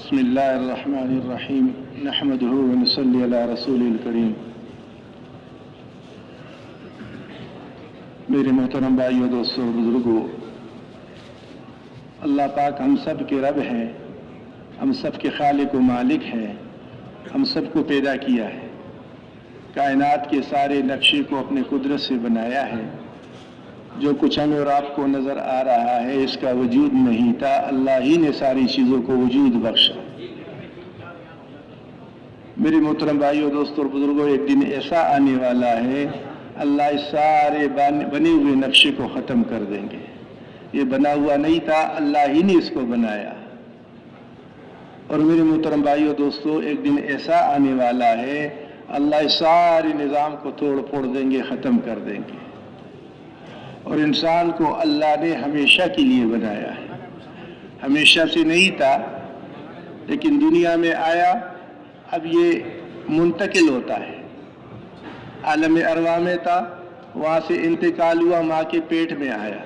بسم اللہ الرحمن الرحیم نحمدہ ونصلی علی رسول الکریم۔ میرے محترم بھائیوں، دوستوں، بزرگوں، اللہ پاک ہم سب کے رب ہیں، ہم سب کے خالق و مالک ہیں، ہم سب کو پیدا کیا ہے، کائنات کے سارے نقشے کو اپنے قدرت سے بنایا ہے۔ جو کچھ ہمیں اور آپ کو نظر آ رہا ہے اس کا وجود نہیں تھا، اللہ ہی نے ساری چیزوں کو وجود بخشا۔ میرے محترم بھائیوں، دوستوں اور بزرگوں، ایک دن ایسا آنے والا ہے اللہ اس سارے بنے ہوئے نقشے کو ختم کر دیں گے۔ یہ بنا ہوا نہیں تھا، اللہ ہی نے اس کو بنایا۔ اور میرے محترم بھائیوں، دوستوں، ایک دن ایسا آنے والا ہے اللہ اس سارے نظام کو توڑ پھوڑ دیں گے، ختم کر دیں گے۔ اور انسان کو اللہ نے ہمیشہ کے لیے بنایا ہے، ہمیشہ سے نہیں تھا، لیکن دنیا میں آیا، اب یہ منتقل ہوتا ہے۔ عالم ارواح میں تھا، وہاں سے انتقال ہوا، ماں کے پیٹ میں آیا،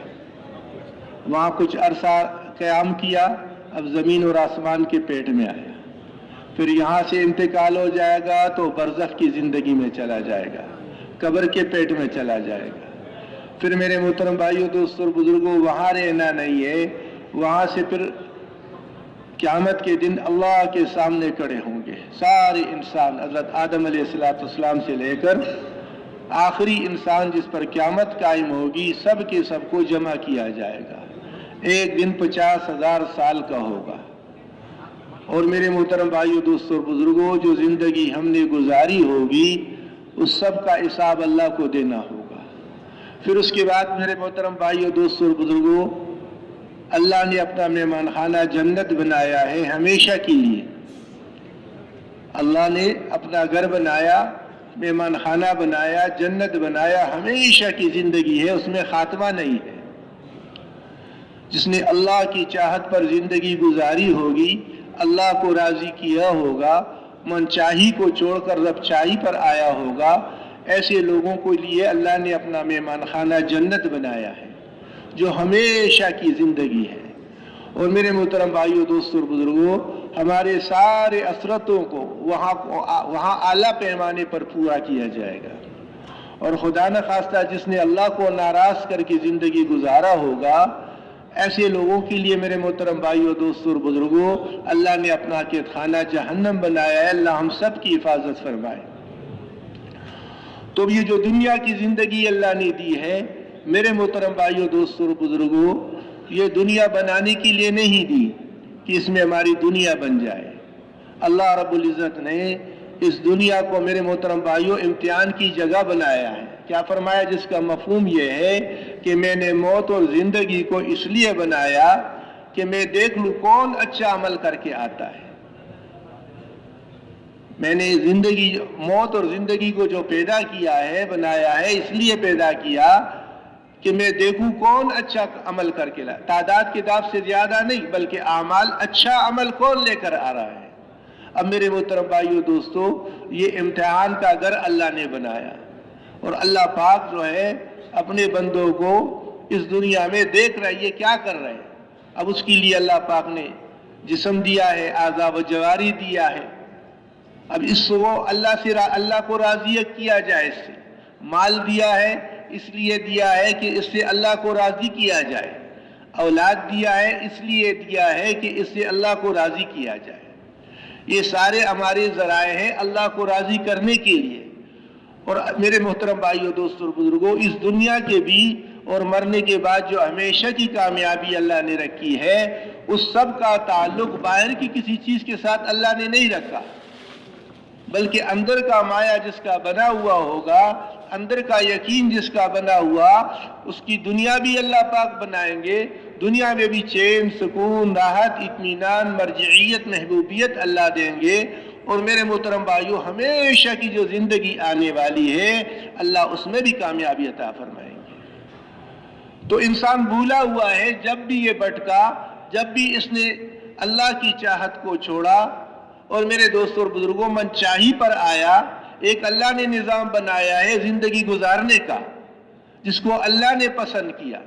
وہاں کچھ عرصہ قیام کیا، اب زمین اور آسمان کے پیٹ میں آیا، پھر یہاں سے انتقال ہو جائے گا تو برزخ کی زندگی میں چلا جائے گا، قبر کے پیٹ میں چلا جائے گا۔ پھر میرے محترم بھائیوں، دوستوں اور بزرگوں، وہاں رہنا نہیں ہے، وہاں سے پھر قیامت کے دن اللہ کے سامنے کھڑے ہوں گے سارے انسان، حضرت آدم علیہ السلام سے لے کر آخری انسان جس پر قیامت قائم ہوگی، سب کے سب کو جمع کیا جائے گا۔ ایک دن 50,000 سال کا ہوگا۔ اور میرے محترم بھائیوں، دوستوں اور بزرگوں، جو زندگی ہم نے گزاری ہوگی اس سب کا حساب اللہ کو دینا ہوگا۔ پھر اس کے بعد میرے محترم بھائیوں، دوستوں اور بزرگوں، اللہ نے اپنا مہمان خانہ جنت بنایا ہے ہمیشہ کے لیے۔ اللہ نے اپنا گھر بنایا، مہمان خانہ بنایا، جنت بنایا، ہمیشہ کی زندگی ہے، اس میں خاتمہ نہیں ہے۔ جس نے اللہ کی چاہت پر زندگی گزاری ہوگی، اللہ کو راضی کیا ہوگا، من چاہی کو چھوڑ کر رب چاہی پر آیا ہوگا، ایسے لوگوں کے لیے اللہ نے اپنا مہمان خانہ جنت بنایا ہے جو ہمیشہ کی زندگی ہے۔ اور میرے محترم بھائیوں، دوستوں اور بزرگوں، ہمارے سارے اثرتوں کو وہاں اعلیٰ پیمانے پر پورا کیا جائے گا۔ اور خدا نخواستہ جس نے اللہ کو ناراض کر کے زندگی گزارا ہوگا، ایسے لوگوں کے لیے میرے محترم بھائیوں، دوستوں اور بزرگوں، اللہ نے اپنا قید خانہ جہنم بنایا ہے۔ اللہ ہم سب کی حفاظت فرمائے۔ تو یہ جو دنیا کی زندگی اللہ نے دی ہے میرے محترم بھائیوں، دوستوں اور بزرگوں، یہ دنیا بنانے کے لیے نہیں دی کہ اس میں ہماری دنیا بن جائے۔ اللہ رب العزت نے اس دنیا کو میرے محترم بھائیوں امتحان کی جگہ بنایا ہے۔ کیا فرمایا؟ جس کا مفہوم یہ ہے کہ میں نے موت اور زندگی کو اس لیے بنایا کہ میں دیکھ لوں کون اچھا عمل کر کے آتا ہے۔ میں نے موت اور زندگی کو جو پیدا کیا ہے، بنایا ہے، اس لیے پیدا کیا کہ میں دیکھوں کون اچھا عمل کر کے لایا۔ تعداد کتاب سے زیادہ نہیں، بلکہ اعمال، اچھا عمل کون لے کر آ رہا ہے۔ اب میرے محترم بھائیوں، دوستوں، یہ امتحان کا گھر اللہ نے بنایا، اور اللہ پاک جو ہے اپنے بندوں کو اس دنیا میں دیکھ رہا ہے یہ کیا کر رہے ہیں۔ اب اس کے لیے اللہ پاک نے جسم دیا ہے، اعضاء و جواری دیا ہے۔ اب اس کو اللہ کو راضی کیا جائے، اس سے مال دیا ہے، اس لیے دیا ہے کہ اس سے اللہ کو راضی کیا جائے۔ اولاد دیا ہے، اس لیے دیا ہے کہ اس سے اللہ کو راضی کیا جائے۔ یہ سارے ہمارے ذرائع ہیں اللہ کو راضی کرنے کے لیے۔ اور میرے محترم بھائیوں، دوستوں اور بزرگوں، اس دنیا کے بھی اور مرنے کے بعد جو ہمیشہ کی کامیابی اللہ نے رکھی ہے، اس سب کا تعلق باہر کی کسی چیز کے ساتھ اللہ نے نہیں رکھا، بلکہ اندر کا مایا جس کا بنا ہوا ہوگا، اندر کا یقین جس کا بنا ہوا، اس کی دنیا بھی اللہ پاک بنائیں گے۔ دنیا میں بھی چین، سکون، راحت، اطمینان، مرجعیت، محبوبیت اللہ دیں گے۔ اور میرے محترم بھائیوں، ہمیشہ کی جو زندگی آنے والی ہے اللہ اس میں بھی کامیابی عطا فرمائیں گے۔ تو انسان بھولا ہوا ہے، جب بھی یہ بھٹکا، جب بھی اس نے اللہ کی چاہت کو چھوڑا، اور میرے دوستوں اور بزرگوں، من چاہی پر آیا۔ ایک اللہ نے نظام بنایا ہے زندگی گزارنے کا، جس کو اللہ نے پسند کیا۔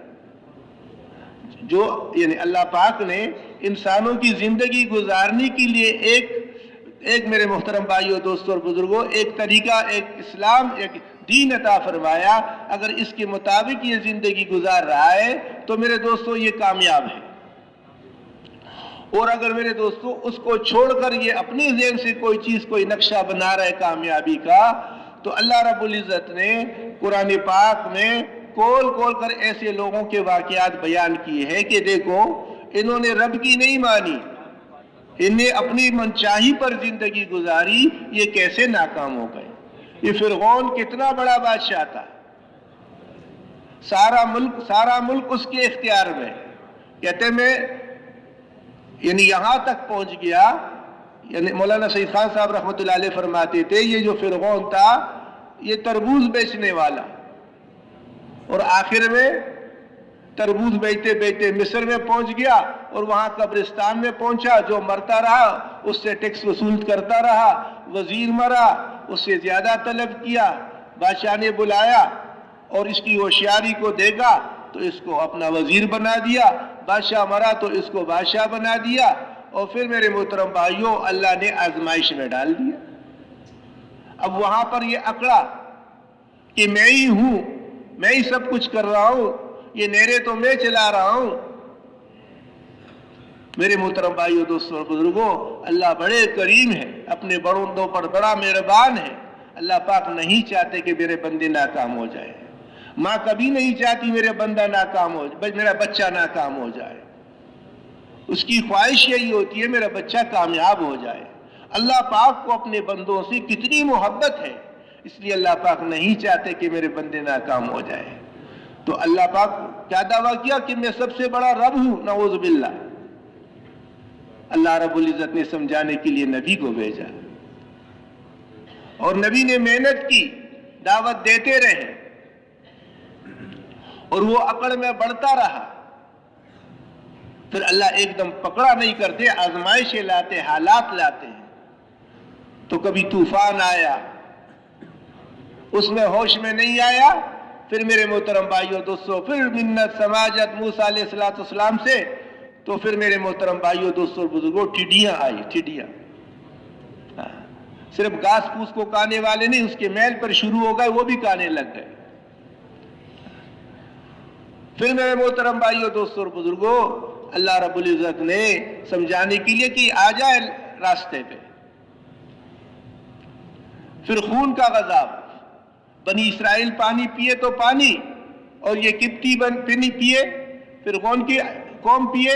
جو یعنی اللہ پاک نے انسانوں کی زندگی گزارنے کے لیے ایک میرے محترم بھائیوں دوستوں اور بزرگوں ایک طریقہ، ایک اسلام، ایک دین عطا فرمایا، اگر اس کے مطابق یہ زندگی گزار رہا ہے تو میرے دوستوں یہ کامیاب ہے۔ اور اگر میرے دوستوں اس کو چھوڑ کر یہ اپنی ذہن سے کوئی چیز، کوئی نقشہ بنا رہا ہے کامیابی کا، تو اللہ رب العزت نے قرآن پاک میں کھول کھول کر ایسے لوگوں کے واقعات بیان کیے ہیں کہ دیکھو انہوں نے رب کی نہیں مانی، انہیں اپنی منچاہی پر زندگی گزاری، یہ کیسے ناکام ہو گئے۔ یہ فرعون کتنا بڑا بادشاہ تھا، سارا ملک اس کے اختیار میں، کہتے میں یعنی یہاں تک پہنچ گیا، یعنی مولانا سعید خان صاحب رحمۃ اللہ علیہ فرماتے تھے یہ جو فرعون تھا یہ تربوز بیچنے والا، اور آخر میں تربوز بیچتے بیچتے مصر میں پہنچ گیا، اور وہاں قبرستان میں پہنچا، جو مرتا رہا اس سے ٹیکس وصول کرتا رہا، وزیر مرا اس سے زیادہ طلب کیا، بادشاہ نے بلایا اور اس کی ہوشیاری کو دیکھا تو اس کو اپنا وزیر بنا دیا، بادشاہ مرا تو اس کو بادشاہ بنا دیا، اور پھر میرے محترم بھائیوں اللہ نے آزمائش میں ڈال دیا۔ اب وہاں پر یہ اکڑا کہ میں ہی ہوں، میں ہی سب کچھ کر رہا ہوں، یہ نہریں تو میں چلا رہا ہوں۔ میرے محترم بھائیوں دوستوں اور بزرگوں، اللہ بڑے کریم ہے، اپنے بندوں پر بڑا مہربان ہے۔ اللہ پاک نہیں چاہتے کہ میرے بندے ناکام ہو جائے، ماں کبھی نہیں چاہتی میرے بندہ ناکام ہو جائے، میرا بچہ ناکام ہو جائے، اس کی خواہش یہی ہوتی ہے میرا بچہ کامیاب ہو جائے۔ اللہ پاک کو اپنے بندوں سے کتنی محبت ہے، اس لیے اللہ پاک نہیں چاہتے کہ میرے بندے ناکام ہو جائے۔ تو اللہ پاک کیا دعویٰ کیا کہ میں سب سے بڑا رب ہوں، نعوذ باللہ۔ اللہ رب العزت نے سمجھانے کے لیے نبی کو بھیجا، اور نبی نے محنت کی، دعوت دیتے رہے، اور وہ اکڑ میں بڑھتا رہا۔ پھر اللہ ایک دم پکڑا نہیں کرتے، آزمائشیں لاتے، حالات لاتے ہیں۔ تو کبھی طوفان آیا، اس میں ہوش میں نہیں آیا، پھر میرے محترم بھائیوں دوستوں پھر منت سماجت موسیٰ علیہ السلام سے، تو پھر میرے محترم بھائیوں دوستوں بزرگوں ٹڈیاں آئی، ٹڈیاں صرف گھاس پھوس کو کھانے والے نہیں، اس کے میل پر شروع ہو گئے، وہ بھی کھانے لگ گئے۔ پھر میرے محترم بھائیوں دوستوں بزرگوں اللہ رب العزت نے سمجھانے کے لیے کہ آ جائے راستے پہ۔ پھر خون کا غضب، بنی اسرائیل پانی پیے تو پانی، اور یہ قبطی پانی پیے، پھر کون کی قوم پیے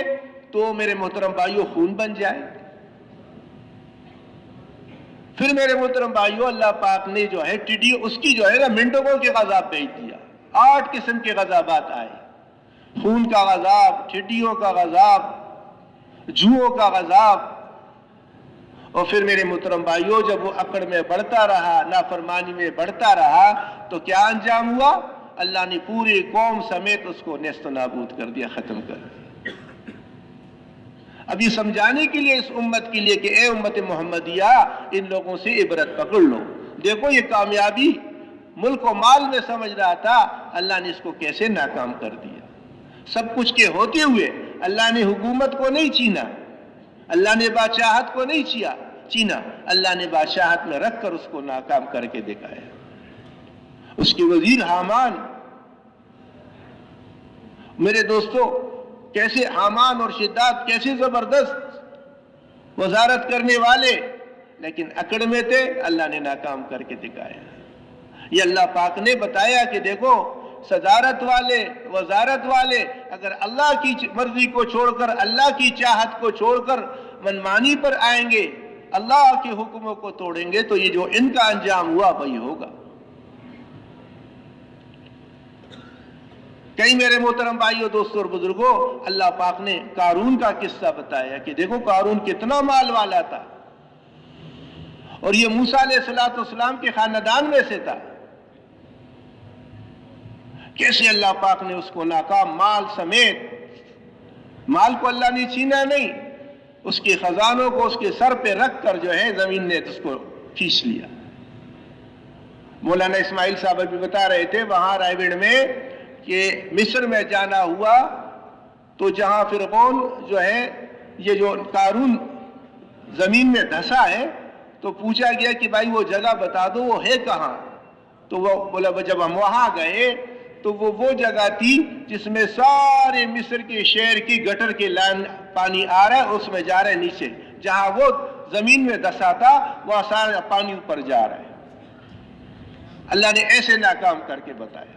تو میرے محترم بھائیوں خون بن جائے۔ پھر میرے محترم بھائیوں اللہ پاک نے جو ہے ٹڈی اس کی جو ہے نا منڈوگوں کے غضب بھیج دیا، 8 قسم کے غضبات آئے، خون کا غضب، ٹڈیوں کا غضب، جوؤں کا غضب۔ اور پھر میرے محترم بھائیوں جب وہ اکڑ میں بڑھتا رہا، نافرمانی میں بڑھتا رہا، تو کیا انجام ہوا؟ اللہ نے پوری قوم سمیت اس کو نیست و نابود کر دیا، ختم کر دیا۔ اب یہ سمجھانے کے لیے اس امت کے لیے کہ اے امت محمدیہ ان لوگوں سے عبرت پکڑ لو، دیکھو یہ کامیابی ملک و مال میں سمجھ رہا تھا، اللہ نے اس کو کیسے ناکام کر دیا۔ سب کچھ کے ہوتے ہوئے اللہ نے حکومت کو نہیں چھینا، اللہ نے بادشاہت کو نہیں چھینا، اللہ نے بادشاہت میں رکھ کر اس کو ناکام کر کے دکھایا۔ اس کے وزیر حامان، میرے دوستو کیسے حامان اور شداد کیسے زبردست وزارت کرنے والے، لیکن اکڑ میں تھے، اللہ نے ناکام کر کے دکھایا۔ یہ اللہ پاک نے بتایا کہ دیکھو صدارت والے، وزارت والے اگر اللہ کی مرضی کو چھوڑ کر، اللہ کی چاہت کو چھوڑ کر منمانی پر آئیں گے، اللہ کے حکموں کو توڑیں گے، تو یہ جو ان کا انجام ہوا وہی ہوگا۔ کئی میرے محترم بھائیوں دوستوں اور بزرگوں اللہ پاک نے قارون کا قصہ بتایا کہ دیکھو قارون کتنا مال والا تھا، اور یہ موسیٰ علیہ السلام کے خاندان میں سے تھا، کیسے اللہ پاک نے اس کو ناکام، مال سمیت، مال کو اللہ نے چھینا نہیں، اس کے خزانوں کو اس کے سر پہ رکھ کر جو ہے زمین نے اس کو کھینچ لیا۔ مولانا اسماعیل صاحب بھی بتا رہے تھے وہاں رائے گڑھ میں کہ مصر میں جانا ہوا تو جہاں فرعون جو ہے یہ جو قارون زمین میں دھسا ہے تو پوچھا گیا کہ بھائی وہ جگہ بتا دو وہ ہے کہاں، تو وہ بولا جب ہم وہاں گئے تو وہ جگہ تھی جس میں سارے مصر کے شہر کی گٹر کے لائن پانی آ رہا ہے، اس میں جا رہا ہے نیچے، جہاں وہ زمین میں دھسا تھا وہاں سارا پانی اوپر جا رہا ہے۔ اللہ نے ایسے ناکام کر کے بتایا۔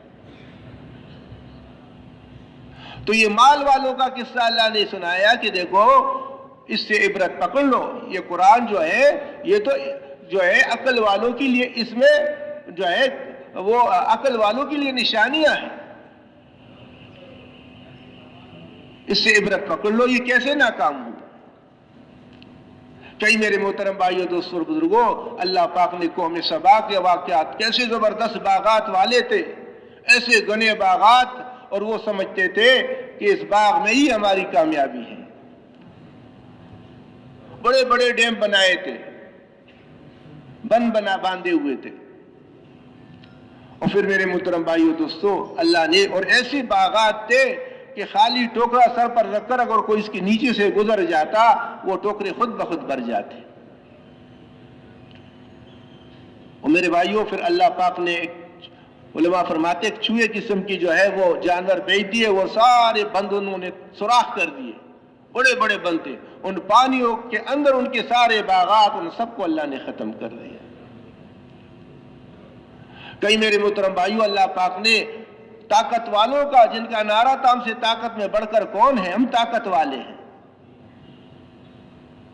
تو یہ مال والوں کا قصہ اللہ نے سنایا کہ دیکھو اس سے عبرت پکڑ لو، یہ قرآن جو ہے یہ تو جو ہے عقل والوں کے لیے، اس میں جو ہے وہ عقل والوں کے لیے نشانیاں ہیں، اس سے عبرت پکڑ لو، یہ کیسے ناکام ہوا۔ کئی میرے محترم بھائیوں دوستوں اور بزرگوں، اللہ پاک نے قوم سبا کے واقعات، کیسے زبردست باغات والے تھے، ایسے گھنے باغات، اور وہ سمجھتے تھے کہ اس باغ میں ہی ہماری کامیابی ہے، بڑے بڑے ڈیم بنائے تھے، باندھے ہوئے تھے، اور پھر میرے محترم بھائیوں دوستوں اللہ نے، اور ایسے باغات تھے کہ خالی ٹوکرا سر پر رکھ کر اگر کوئی اس کے نیچے سے گزر جاتا وہ ٹوکرے خود بخود بھر جاتے۔ اور میرے بھائیوں پھر اللہ پاک نے، علماء فرماتے ایک چوہے قسم کی جو ہے وہ جانور بھیج دیے، وہ سارے بند انہوں نے سوراخ کر دیے، بڑے بڑے بند تھے، ان پانیوں کے اندر ان کے سارے باغات ان سب کو اللہ نے ختم کر دیا۔ کئی میرے محترم بھائیوں اللہ پاک نے طاقت والوں کا، جن کا نعرہ تھا ہم سے طاقت میں بڑھ کر کون ہے، ہم طاقت والے ہیں،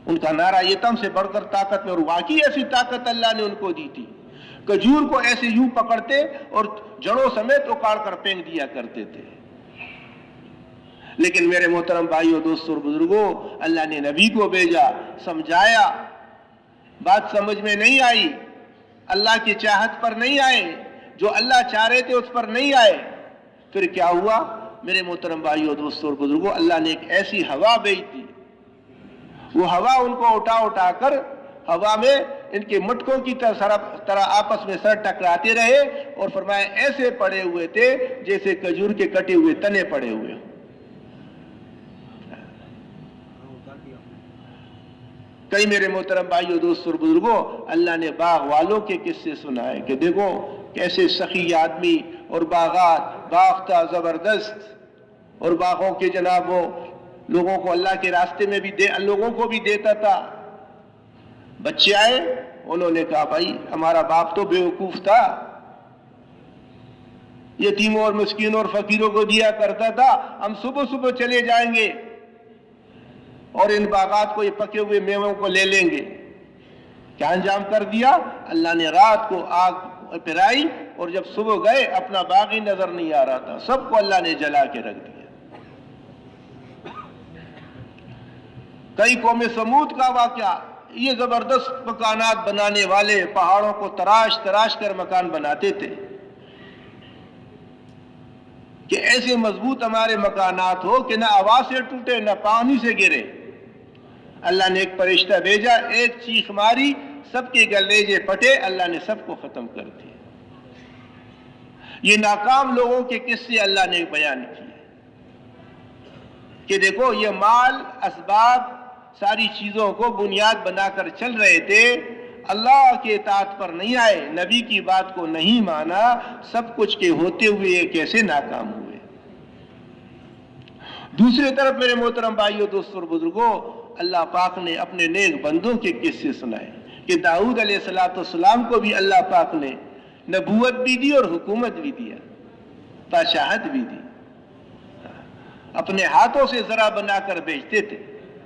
ان کا نعرہ یہ تھا ہم سے بڑھ کر طاقت میں، اور واقعی ایسی طاقت اللہ نے ان کو دی تھی، کھجور کو ایسے یوں پکڑتے اور جڑوں سمیت اکاڑ کر پھینک دیا کرتے تھے۔ لیکن میرے محترم بھائیوں دوستوں اور بزرگوں اللہ نے نبی کو بھیجا، سمجھایا، بات سمجھ میں نہیں آئی، اللہ کی چاہت پر نہیں آئے، جو اللہ چاہ رہے تھے اس پر نہیں آئے، پھر کیا ہوا میرے محترم بھائیوں دوستوں اور بزرگوں، اللہ نے ایک ایسی ہوا بھیج دی، وہ ہوا ان کو اٹھا کر ہوا میں ان کے مٹکوں کی طرح آپس میں سر ٹکراتے رہے، اور فرمایا ایسے پڑے ہوئے تھے جیسے کھجور کے کٹے ہوئے تنے پڑے ہوئے ہوں۔ کئی میرے محترم بھائیوں دوستوں اور بزرگوں اللہ نے باغ والوں کے قصے سنائے کہ دیکھو کیسے سخی آدمی، اور باغ تھا زبردست، اور باغوں کے جناب وہ لوگوں کو اللہ کے راستے میں بھی لوگوں کو بھی دیتا تھا۔ بچے آئے انہوں نے کہا بھائی ہمارا باپ تو بیوقوف تھا، یتیموں اور مسکینوں اور فقیروں کو دیا کرتا تھا، ہم صبح صبح چلے جائیں گے اور ان باغات کو، یہ پکے ہوئے میووں کو لے لیں گے۔ کیا انجام کر دیا، اللہ نے رات کو آگ پھرائی، اور جب صبح گئے اپنا باغ ہی نظر نہیں آ رہا تھا، سب کو اللہ نے جلا کے رکھ دیا۔ کئی قوم سمود کا واقعہ، یہ زبردست مکانات بنانے والے، پہاڑوں کو تراش کر مکان بناتے تھے کہ ایسے مضبوط ہمارے مکانات ہو کہ نہ آواز سے ٹوٹے نہ پانی سے گرے۔ اللہ نے ایک فرشتہ بھیجا، ایک چیخ ماری، سب کے گلیجے پھٹے، اللہ نے سب کو ختم کر دیا۔ یہ ناکام لوگوں کے قصے اللہ نے بیان کیے کہ دیکھو یہ مال، اسباب، ساری چیزوں کو بنیاد بنا کر چل رہے تھے، اللہ کے اطاعت پر نہیں آئے، نبی کی بات کو نہیں مانا، سب کچھ کے ہوتے ہوئے یہ کیسے ناکام ہوئے۔ دوسری طرف میرے محترم بھائیوں دوستوں اور بزرگوں اللہ پاک نے اپنے نیک بندوں کے قصے سنائے کہ داؤد علیہ السلام کو بھی اللہ پاک نے نبوت بھی دی اور حکومت بھی دیا، بادشاہت بھی دی، اپنے ہاتھوں سے ذرا بنا کر بیچتے تھے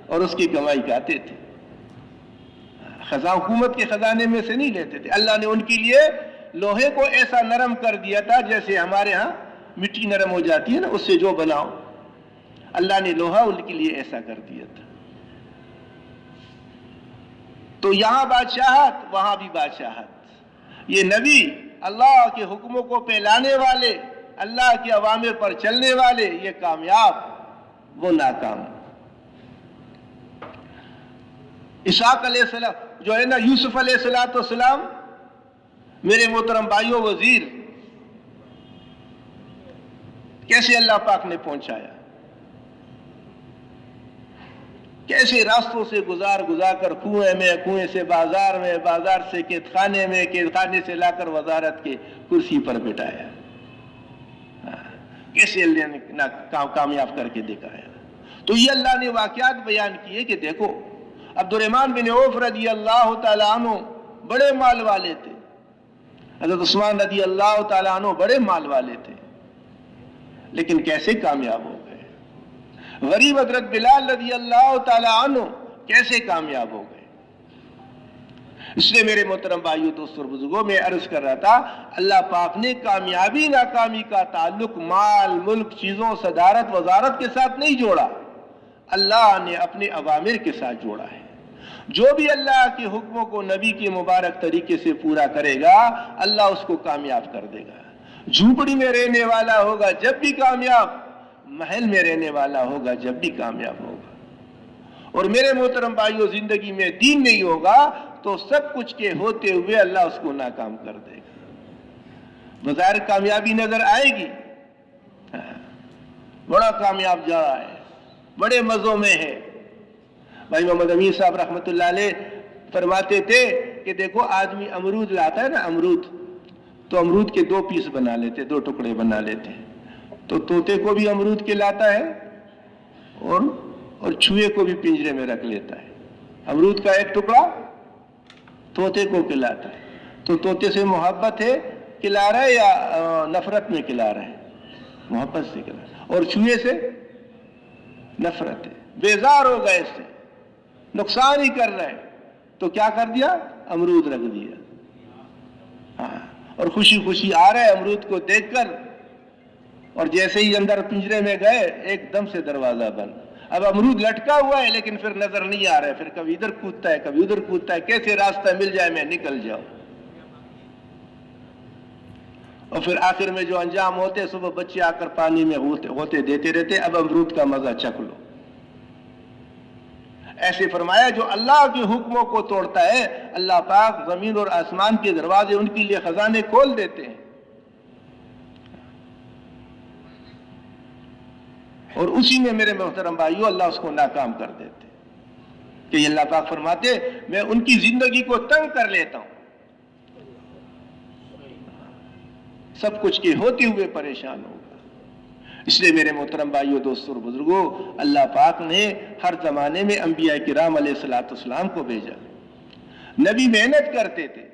اور اس کی کمائی کھاتے تھے، حکومت کے خزانے میں سے نہیں لیتے تھے۔ اللہ نے ان کے لیے لوہے کو ایسا نرم کر دیا تھا جیسے ہمارے ہاں مٹی نرم ہو جاتی ہے نا، اس سے جو بناؤ، اللہ نے لوہا ان کے لیے ایسا کر دیا تھا۔ تو یہاں بادشاہت، وہاں بھی بادشاہت، یہ نبی اللہ کے حکموں کو پھیلانے والے، اللہ کے اوامر پر چلنے والے، یہ کامیاب، وہ ناکام۔ اسحاق علیہ السلام جو ہے نا، یوسف علیہ السلام، میرے محترم بھائیوں وزیر، کیسے اللہ پاک نے پہنچایا، کیسے راستوں سے گزار کر کنویں میں، کنویں سے بازار میں، بازار سے قید خانے میں، قید خانے سے لا کر وزارت کے کرسی پر بٹھایا، کیسے اللہ نے کامیاب کر کے دکھایا۔ تو یہ اللہ نے واقعات بیان کیے کہ دیکھو عبد الرحمن بن عوف رضی اللہ تعالیٰ عنہ بڑے مال والے تھے، حضرت عثمان رضی اللہ تعالیٰ عنہ بڑے مال والے تھے، لیکن کیسے کامیاب ہو گئے۔ غریب حضرت بلال رضی اللہ تعالیٰ عنہ کیسے کامیاب ہو گئے۔ اس لیے میرے محترم بھائیو دوستوں اور بزرگوں، میں عرض کر رہا تھا اللہ پاک نے کامیابی ناکامی کا تعلق مال، ملک، چیزوں، صدارت، وزارت کے ساتھ نہیں جوڑا، اللہ نے اپنے اوامر کے ساتھ جوڑا ہے۔ جو بھی اللہ کے حکموں کو نبی کے مبارک طریقے سے پورا کرے گا اللہ اس کو کامیاب کر دے گا۔ جھونپڑی میں رہنے والا ہوگا جب بھی کامیاب، محل میں رہنے والا ہوگا جب بھی کامیاب ہوگا۔ اور میرے محترم بھائیو، زندگی میں دین نہیں ہوگا تو سب کچھ کے ہوتے ہوئے اللہ اس کو ناکام کر دے گا۔ بظاہر کامیابی نظر آئے گی، بڑا کامیاب جا رہا ہے، بڑے مزوں میں ہے۔ بھائی محمد امین صاحب رحمۃ اللہ علیہ فرماتے تھے کہ دیکھو آدمی امرود لاتا ہے نا، امرود، تو امرود کے 2 پیس بنا لیتے، 2 ٹکڑے بنا لیتے، تو طوطے کو بھی امرود کے لاتا ہے اور چوہے کو بھی پنجرے میں رکھ لیتا ہے۔ امرود کا 1 ٹکڑا طوطے کو کھلاتا ہے، تو طوطے سے محبت ہے کھلا رہا ہے یا نفرت میں کھلا رہا ہے؟ محبت سے کھلا رہا ہے۔ اور چوہے سے نفرت ہے، بیزار ہو گئے، اس سے نقصان ہی کر رہا ہے، تو کیا کر دیا؟ امرود رکھ دیا۔ اور خوشی خوشی آ رہا ہے امرود کو دیکھ کر، اور جیسے ہی اندر پنجرے میں گئے ایک دم سے دروازہ بند۔ اب امرود لٹکا ہوا ہے لیکن پھر نظر نہیں آ رہا ہے، پھر کبھی ادھر کودتا ہے کبھی ادھر کودتا ہے، کیسے راستہ مل جائے میں نکل جاؤں۔ اور پھر آخر میں جو انجام ہوتے، صبح بچے آ کر پانی میں ہوتے دیتے رہتے، اب امرود کا مزہ چکھ لو۔ ایسے فرمایا جو اللہ کے حکموں کو توڑتا ہے اللہ پاک زمین اور آسمان کے دروازے ان کے لیے خزانے کھول دیتے ہیں، اور اسی میں میرے محترم بھائیو اللہ اس کو ناکام کر دیتے کہ یہ اللہ پاک فرماتے میں ان کی زندگی کو تنگ کر لیتا ہوں، سب کچھ کے ہوتے ہوئے پریشان ہوگا۔ اس لیے میرے محترم بھائیو دوستوں اور بزرگوں، اللہ پاک نے ہر زمانے میں انبیاء کرام علیہ السلام کو بھیجا۔ نبی محنت کرتے تھے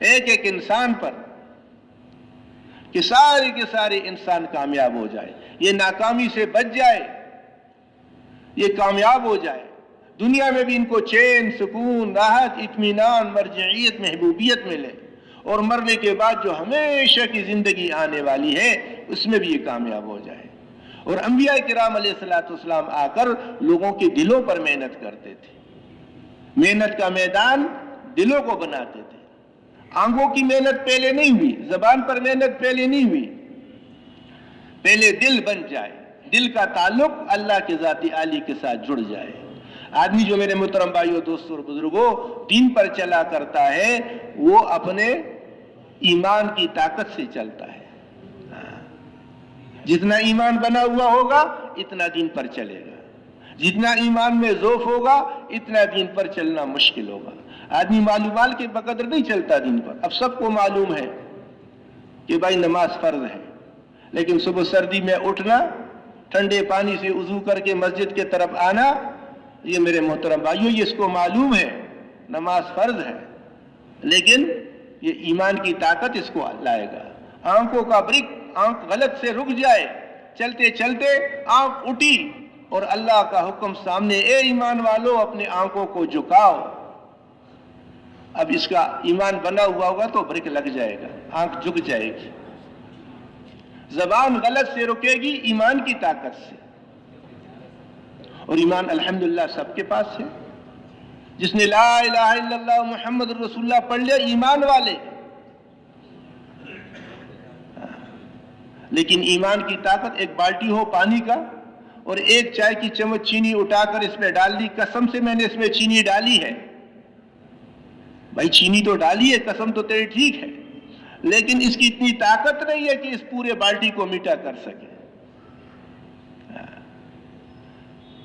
ایک ایک انسان پر کہ سارے کے سارے انسان کامیاب ہو جائے، یہ ناکامی سے بچ جائے، یہ کامیاب ہو جائے، دنیا میں بھی ان کو چین، سکون، راحت، اطمینان، مرجعیت، محبوبیت ملے، اور مرنے کے بعد جو ہمیشہ کی زندگی آنے والی ہے اس میں بھی یہ کامیاب ہو جائے۔ اور انبیاء کرام علیہ السلام آ کر لوگوں کے دلوں پر محنت کرتے تھے، محنت کا میدان دلوں کو بناتے تھے۔ آنکھوں کی محنت پہلے نہیں ہوئی، زبان پر محنت پہلے نہیں ہوئی، پہلے دل بن جائے، دل کا تعلق اللہ کے ذات عالی کے ساتھ جڑ جائے۔ آدمی جو میرے محترم بھائیوں دوستوں اور بزرگوں دین پر چلا کرتا ہے وہ اپنے ایمان کی طاقت سے چلتا ہے، جتنا ایمان بنا ہوا ہوگا اتنا دین پر چلے گا، جتنا ایمان میں ضعف ہوگا اتنا دین پر چلنا مشکل ہوگا۔ آدمی معلومات کے بقدر نہیں چلتا دین پر۔ اب سب کو معلوم ہے کہ بھائی نماز فرض ہے، لیکن صبح سردی میں اٹھنا، ٹھنڈے پانی سے وضو کر کے مسجد کے طرف آنا، یہ میرے محترم بھائیوں یہ اس کو معلوم ہے نماز فرض ہے، لیکن یہ ایمان کی طاقت اس کو لائے گا۔ آنکھوں کا برک، آنکھ غلط سے رک جائے، چلتے چلتے آنکھ اٹھی اور اللہ کا حکم سامنے، اے ایمان والو اپنے آنکھوں کو جھکاؤ، اب اس کا ایمان بنا ہوا ہوگا تو برک لگ جائے گا، آنکھ جھک جائے گی۔ زبان غلط سے رکے گی ایمان کی طاقت سے، اور ایمان الحمدللہ سب کے پاس ہے۔ جس نے لا الہ الا اللہ محمد رسول اللہ پڑھ لیا ایمان والے، لیکن ایمان کی طاقت ایک بالٹی ہو پانی کا اور ایک چائے کی چمچ چینی اٹھا کر اس میں ڈال دی، قسم سے میں نے اس میں چینی ڈالی ہے، بھائی چینی تو ڈالی ہے، قسم تو تیری ٹھیک ہے، لیکن اس کی اتنی طاقت نہیں ہے کہ اس پورے بالٹی کو میٹھا کر سکے۔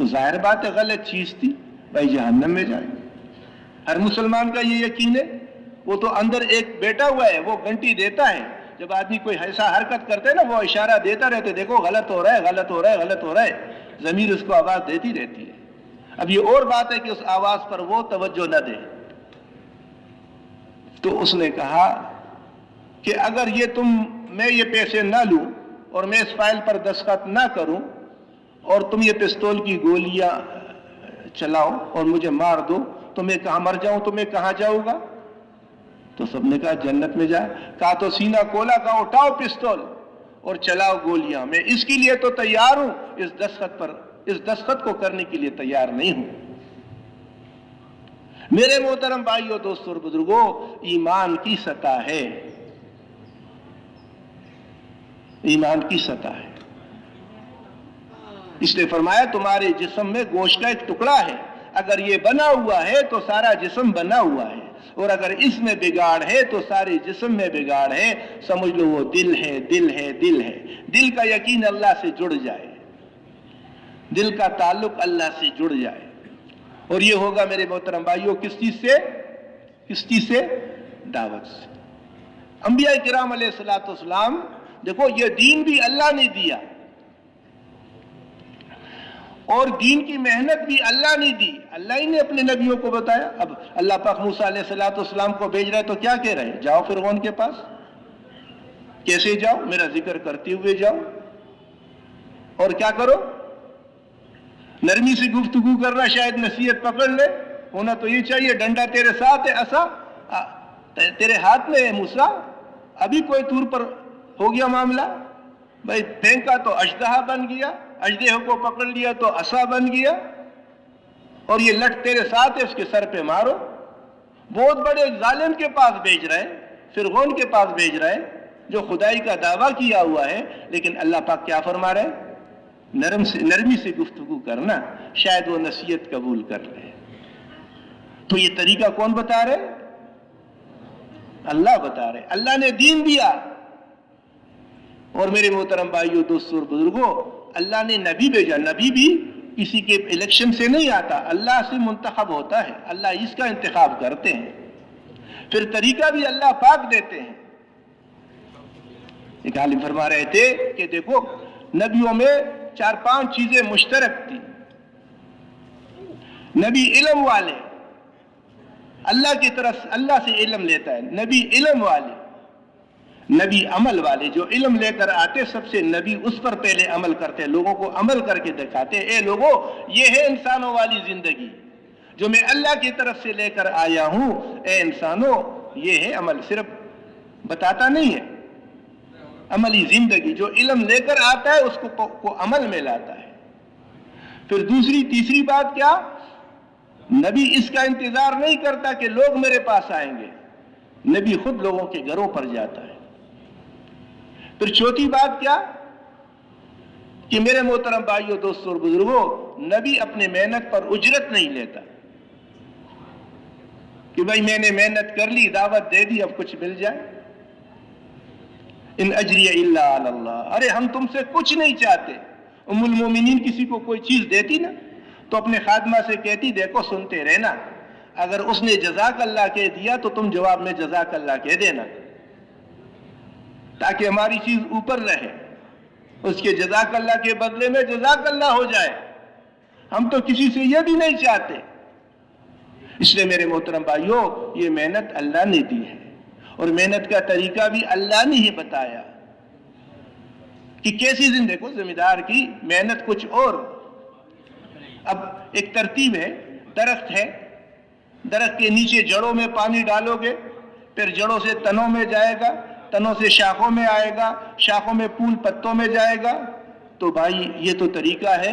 تو ظاہر بات ہے غلط چیز تھی بھائی، جہنم میں جائے. ہر مسلمان کا یہ یقین ہے. وہ تو اندر ایک بیٹا ہوا ہے، وہ گھنٹی دیتا ہے. جب آدمی کوئی ایسا حرکت کرتے ہے نا، وہ اشارہ دیتا رہتے، دیکھو غلط ہو رہا ہے، غلط ہو رہا ہے، غلط ہو رہا ہے. ضمیر اس کو آواز دیتی رہتی ہے. اب یہ اور بات ہے کہ اس آواز پر وہ توجہ نہ دے. تو اس نے کہا کہ اگر میں یہ پیسے نہ لوں اور میں اس فائل پر دستخط نہ کروں اور تم یہ پستول کی گولیاں چلاؤ اور مجھے مار دو تو میں کہاں مر جاؤں، تو میں کہاں جاؤں گا؟ تو سب نے کہا جنت میں جائے. کہا تو سینہ کھولا، کہا اٹھاؤ پستول اور چلاؤ گولیاں. میں اس کے لیے تو تیار ہوں، اس دستخط کو کرنے کے لیے تیار نہیں ہوں. میرے محترم بھائیوں، دوستوں اور بزرگوں، ایمان کی سطح ہے، ایمان کی سطح ہے. اس نے فرمایا تمہارے جسم میں گوشت کا ایک ٹکڑا ہے، اگر یہ بنا ہوا ہے تو سارا جسم بنا ہوا ہے، اور اگر اس میں بگاڑ ہے تو سارے جسم میں بگاڑ ہے. سمجھ لو وہ دل ہے، دل ہے، دل ہے. دل کا یقین اللہ سے جڑ جائے، دل کا تعلق اللہ سے جڑ جائے. اور یہ ہوگا میرے محترم بھائیوں کس چیز سے؟ دعوت سے. انبیاء کرام علیہ الصلوۃ والسلام، دیکھو یہ دین بھی اللہ نے دیا اور دین کی محنت بھی اللہ نے دی، اللہ ہی نے اپنے نبیوں کو بتایا. اب اللہ پاک موسیٰ علیہ الصلوۃ والسلام کو بھیج رہا ہے تو کیا کہہ رہے ہیں؟ جاؤ فرعون کے پاس. کیسے جاؤ؟ میرا ذکر کرتے ہوئے جاؤ. اور کیا کرو؟ نرمی سے گفتگو کرنا، شاید نصیحت پکڑ لے. ہونا تو یہ چاہیے ڈنڈا تیرے ساتھ ہے، عصا تیرے ہاتھ میں ہے موسیٰ. ابھی کوئی طور پر ہو گیا معاملہ، بھائی پھینکا تو اژدہا بن گیا، اژدہے کو پکڑ لیا تو عصا بن گیا، اور یہ لٹ تیرے ساتھ ہے، اس کے سر پہ مارو. بہت بڑے ظالم کے پاس بھیج رہے، فرعون کے پاس بھیج رہے، جو خدائی کا دعویٰ کیا ہوا ہے. لیکن اللہ پاک کیا فرما رہے؟ نرمی سے گفتگو کرنا، شاید وہ نصیحت قبول کر لے. تو یہ طریقہ کون بتا رہے؟ اللہ بتا رہے. اللہ نے دین دیا. اور میرے محترم بھائیوں، دوستوں اور بزرگوں، اللہ نے نبی بھیجا. نبی بھی کسی کے الیکشن سے نہیں آتا، اللہ سے منتخب ہوتا ہے، اللہ اس کا انتخاب کرتے ہیں. پھر طریقہ بھی اللہ پاک دیتے ہیں. ایک عالم فرما رہے تھے کہ دیکھو نبیوں میں 4-5 چیزیں مشترک تھی. نبی علم والے، اللہ کی طرف اللہ سے علم لیتا ہے. نبی علم والے، نبی عمل والے. جو علم لے کر آتے سب سے نبی اس پر پہلے عمل کرتے، لوگوں کو عمل کر کے دکھاتے. اے لوگوں، یہ ہے انسانوں والی زندگی جو میں اللہ کی طرف سے لے کر آیا ہوں. اے انسانوں، یہ ہے عمل. صرف بتاتا نہیں ہے، عملی زندگی. جو علم لے کر آتا ہے اس کو عمل میں لاتا ہے. پھر تیسری بات کیا؟ نبی اس کا انتظار نہیں کرتا کہ لوگ میرے پاس آئیں گے، نبی خود لوگوں کے گھروں پر جاتا ہے. پھر چوتھی بات کیا کہ میرے محترم بھائیوں، دوستوں اور بزرگوں، نبی اپنے محنت پر اجرت نہیں لیتا کہ بھائی میں نے محنت کر لی، دعوت دے دی، اب کچھ مل جائے. ان اجری الا علی اللہ. ارے ہم تم سے کچھ نہیں چاہتے. ام المومنین کسی کو کوئی چیز دیتی نا تو اپنے خادمہ سے کہتی دیکھو سنتے رہنا، اگر اس نے جزاک اللہ کہہ دیا تو تم جواب میں جزاک اللہ کہہ دینا تاکہ ہماری چیز اوپر رہے. اس کے جزاک اللہ کے بدلے میں جزاک اللہ ہو جائے. ہم تو کسی سے یہ بھی نہیں چاہتے. اس لیے میرے محترم بھائیوں، یہ محنت اللہ نے دی ہے اور محنت کا طریقہ بھی اللہ نے ہی بتایا کہ کیسی زندگی کو ذمہ دار کی محنت کچھ اور. اب ایک ترتیب ہے، درخت ہے، درخت کے نیچے جڑوں میں پانی ڈالو گے، پھر جڑوں سے تنوں میں جائے گا، تنوں سے شاخوں میں آئے گا، شاخوں میں پھول پتوں میں جائے گا. تو بھائی یہ تو طریقہ ہے.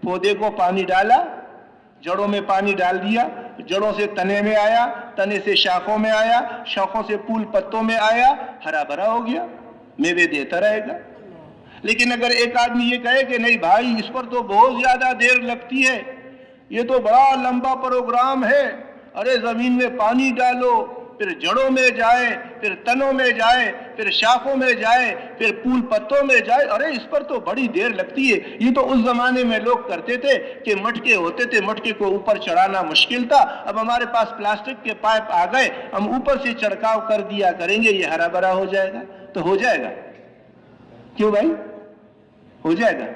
پودے کو پانی ڈالا، جڑوں میں پانی ڈال دیا، جڑوں سے تنے میں آیا، تنے سے شاخوں میں آیا، شاخوں سے پھول پتوں میں آیا، ہرا بھرا ہو گیا، میوے دیتا رہے گا. لیکن اگر ایک آدمی یہ کہے کہ نہیں بھائی اس پر تو بہت زیادہ دیر لگتی ہے، یہ تو بڑا لمبا پروگرام ہے، ارے زمین میں پانی ڈالو، پھر جڑوں میں جائے، پھر تنوں میں جائے، پھر شاخوں میں جائے، پھر پھول پتوں میں جائے. ارے اس پر تو بڑی دیر لگتی ہے. یہ تو اس زمانے میں لوگ کرتے تھے کہ مٹکے ہوتے تھے، مٹکے کو اوپر چڑھانا مشکل تھا. اب ہمارے پاس پلاسٹک کے پائپ آ گئے، ہم اوپر سے چھڑکاؤ کر دیا کریں گے، یہ ہرا بھرا ہو جائے گا. تو ہو جائے گا. کیوں بھائی؟ ہو جائے گا.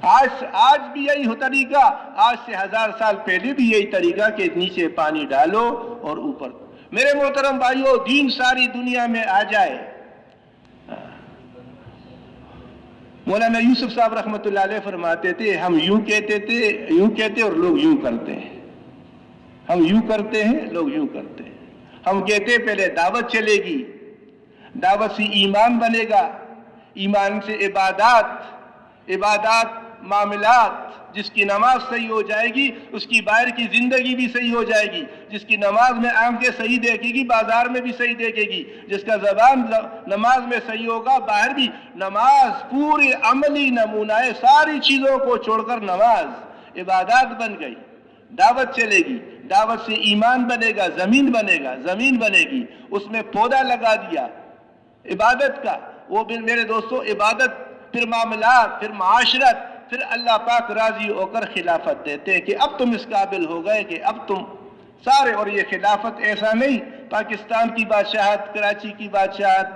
آج بھی یہی ہو طریقہ، آج سے 1000 سال پہلے بھی یہی طریقہ کہ نیچے پانی ڈالو اور اوپر. میرے محترم بھائیو، دین ساری دنیا میں آ جائے. مولانا یوسف صاحب رحمۃ اللہ علیہ فرماتے تھے، ہم یوں کہتے اور لوگ یوں کرتے ہیں. ہم یوں کرتے ہیں، لوگ یوں کرتے ہیں. ہم کہتے ہیں پہلے دعوت چلے گی، دعوت سے ایمان بنے گا، ایمان سے عبادات معاملات. جس کی نماز صحیح ہو جائے گی اس کی باہر کی زندگی بھی صحیح ہو جائے گی. جس کی نماز میں آنکھیں صحیح دیکھے گی بازار میں بھی صحیح دیکھے گی. جس کا زبان نماز میں صحیح ہوگا باہر بھی. نماز پوری عملی نمونہ ہے. ساری چیزوں کو چھوڑ کر نماز عبادات بن گئی. دعوت چلے گی، دعوت سے ایمان بنے گا، زمین بنے گی. اس میں پودا لگا دیا عبادت کا. وہ بھی میرے دوستو عبادت، پھر معاملات، پھر معاشرت، پھر اللہ پاک راضی ہو کر خلافت دیتے ہیں کہ اب تم اس قابل ہو گئے کہ اب تم سارے. اور یہ خلافت ایسا نہیں پاکستان کی بادشاہت، کراچی کی بادشاہت،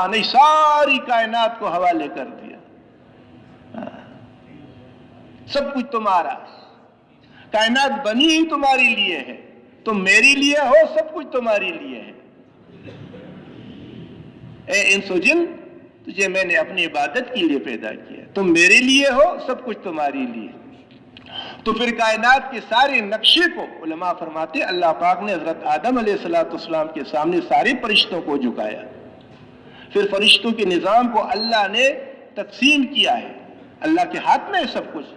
نہیں، ساری کائنات کو حوالے کر دیا. سب کچھ تمہارا. کائنات بنی ہی تمہارے لیے ہے. تم میری لیے ہو، سب کچھ تمہارے لیے ہے. اے انس و جن، تجھے میں نے اپنی عبادت کے لیے پیدا کیا. تم میرے لیے ہو، سب کچھ تمہاری لیے. تو پھر کائنات کے سارے نقشے کو علماء فرماتے اللہ پاک نے حضرت آدم علیہ السلام کے سامنے سارے فرشتوں کو جھکایا. پھر فرشتوں کے نظام کو اللہ نے تقسیم کیا ہے. اللہ کے ہاتھ میں ہے سب کچھ.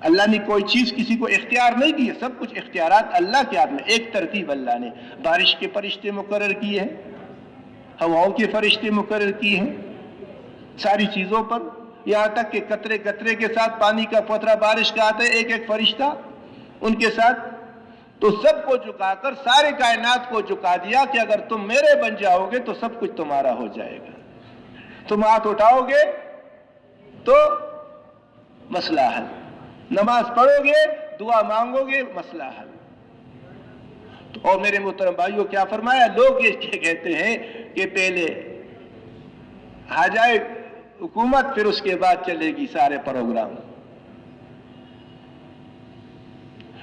اللہ نے کوئی چیز کسی کو اختیار نہیں دی ہے. سب کچھ اختیارات اللہ کے ہاتھ میں. ایک ترتیب اللہ نے بارش کے فرشتے مقرر کیے ہیں، ہواؤں کے فرشتے مقرر کیے ہیں ساری چیزوں پر. یہاں تک کہ قطرے قطرے کے ساتھ پانی کا قطرہ بارش کا آتا ہے، ایک ایک فرشتہ ان کے ساتھ. تو سب کو جھکا کر سارے کائنات کو جھکا دیا کہ اگر تم میرے بن جاؤ گے تو سب کچھ تمہارا ہو جائے گا. تم ہاتھ اٹھاؤ گے تو مسئلہ حل. نماز پڑھو گے، دعا مانگو گے، مسئلہ حل. اور میرے محترم بھائیوں کیا فرمایا؟ لوگ یہ کہتے ہیں کہ پہلے آ جائے حکومت، پھر اس کے بعد چلے گی سارے پروگرام.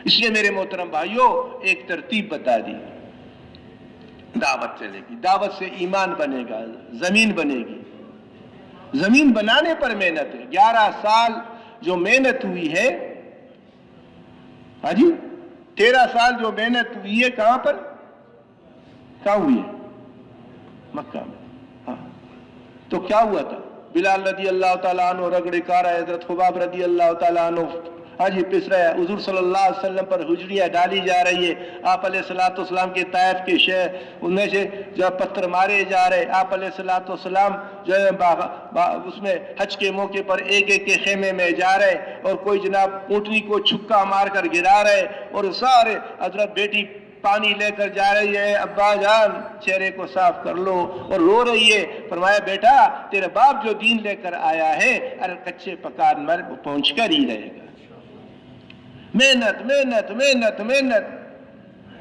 اس لیے میرے محترم بھائیوں ایک ترتیب بتا دی. دعوت چلے گی، دعوت سے ایمان بنے گا، زمین بنے گی. زمین بنانے پر محنت ہے. 11 سال جو محنت ہوئی ہے، ہاں جی 13 سال جو محنت ہوئی ہے، کہاں پر؟ کہاں ہوئی ہے؟ مکہ میں. ہاں تو کیا ہوا تھا؟ بلال رضی اللہ تعالیٰ عنہ رگڑے کارا، حضرت خباب رضی اللہ تعالیٰ عنہ ہاں جی پس رہے. حضور صلی اللہ علیہ وسلم پر ہجڑیاں ڈالی جا رہی ہے. آپ علیہ الصلوۃ والسلام کے طائف کے شہر ان میں سے جو پتھر مارے جا رہے. آپ علیہ الصلوۃ والسلام جو ہے اس میں حج کے موقع پر ایک ایک کے خیمے میں جا رہے، اور کوئی جناب اونٹنی کو چھکا مار کر گرا رہے، اور سارے حضرت بیٹی پانی لے کر جا رہی ہے. ابا جان چہرے کو صاف کر لو، اور رو رہی ہے. فرمایا بیٹا تیرے باپ جو دین لے کر آیا ہے ارے کچے پکان مر پہنچ کر ہی رہے گا. محنت محنت محنت محنت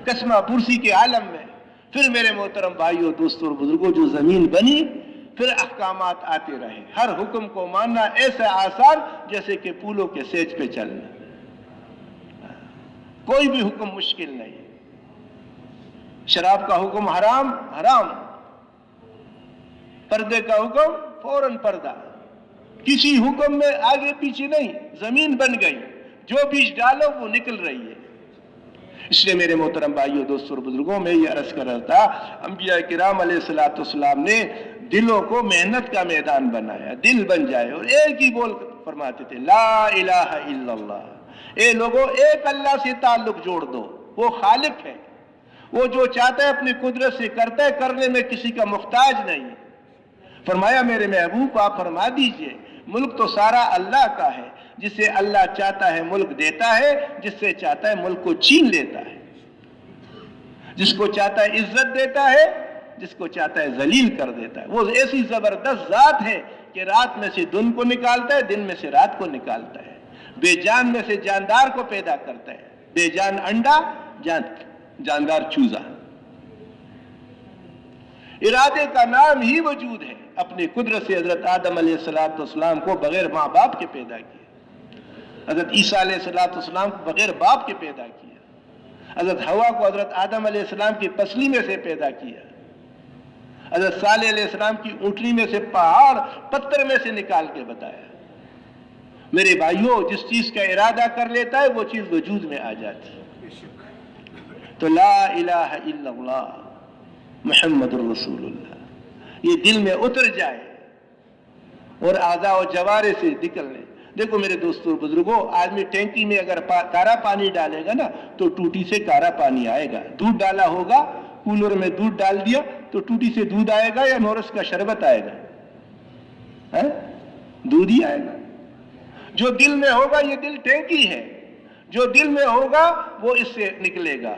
قسمہ پرسی کے عالم میں. پھر میرے محترم بھائیوں دوستوں اور بزرگوں جو زمین بنی، پھر احکامات آتے رہے. ہر حکم کو ماننا ایسا آسان جیسے کہ پھولوں کے سیج پہ چلنا. کوئی بھی حکم مشکل نہیں. شراب کا حکم حرام حرام، پردے کا حکم فوراً پردہ. کسی حکم میں آگے پیچھے نہیں. زمین بن گئی، جو بیج ڈالو وہ نکل رہی ہے. اس لیے میرے محترم بھائیوں دوستوں اور بزرگوں میں یہ عرض کر رہا تھا، انبیاء کرام علیہ الصلوۃ والسلام نے دلوں کو محنت کا میدان بنایا. دل بن جائے اور ایک ہی بول فرماتے تھے لا الہ الا اللہ. اے لوگوں ایک اللہ سے تعلق جوڑ دو. وہ خالق ہے، وہ جو چاہتا ہے اپنی قدرت سے کرتا ہے، کرنے میں کسی کا محتاج نہیں. فرمایا میرے محبوب آپ فرما دیجئے ملک تو سارا اللہ کا ہے. جسے اللہ چاہتا ہے ملک دیتا ہے، جس سے چاہتا ہے ملک کو چھین لیتا ہے. جس کو چاہتا ہے عزت دیتا ہے، جس کو چاہتا ہے ذلیل کر دیتا ہے. وہ ایسی زبردست ذات ہے کہ رات میں سے دن کو نکالتا ہے، دن میں سے رات کو نکالتا ہے، بے جان میں سے جاندار کو پیدا کرتا ہے، بے جان انڈا، جاندار چوزا. ارادے کا نام ہی وجود ہے. اپنی قدرت سے حضرت آدم علیہ السلام کو بغیر ماں باپ کے پیدا کیا، حضرت عیسیٰ علیہ السلام کو بغیر باپ کے پیدا کیا، حضرت حوا کو حضرت آدم علیہ السلام کی پسلی میں سے پیدا کیا، حضرت صالح علیہ السلام کی اونٹنی میں سے پہاڑ پتھر میں سے نکال کے بتایا. میرے بھائیوں، جس چیز کا ارادہ کر لیتا ہے وہ چیز وجود میں آ جاتی ہے. تو لا الہ الا اللہ محمد الرسول اللہ یہ دل میں اتر جائے اور اعضاء و جوارے سے نکلنے. دیکھو میرے دوستوں اور بزرگوں، آدمی ٹینکی میں اگر کارا پانی ڈالے گا نا تو ٹوٹی سے کارا پانی آئے گا. دودھ ڈالا ہوگا، کولر میں دودھ ڈال دیا تو ٹوٹی سے دودھ آئے گا یا نورس کا شربت آئے گا؟ دودھ ہی آئے گا. جو دل میں ہوگا، یہ دل ٹینکی ہے، جو دل میں ہوگا وہ اس سے نکلے گا.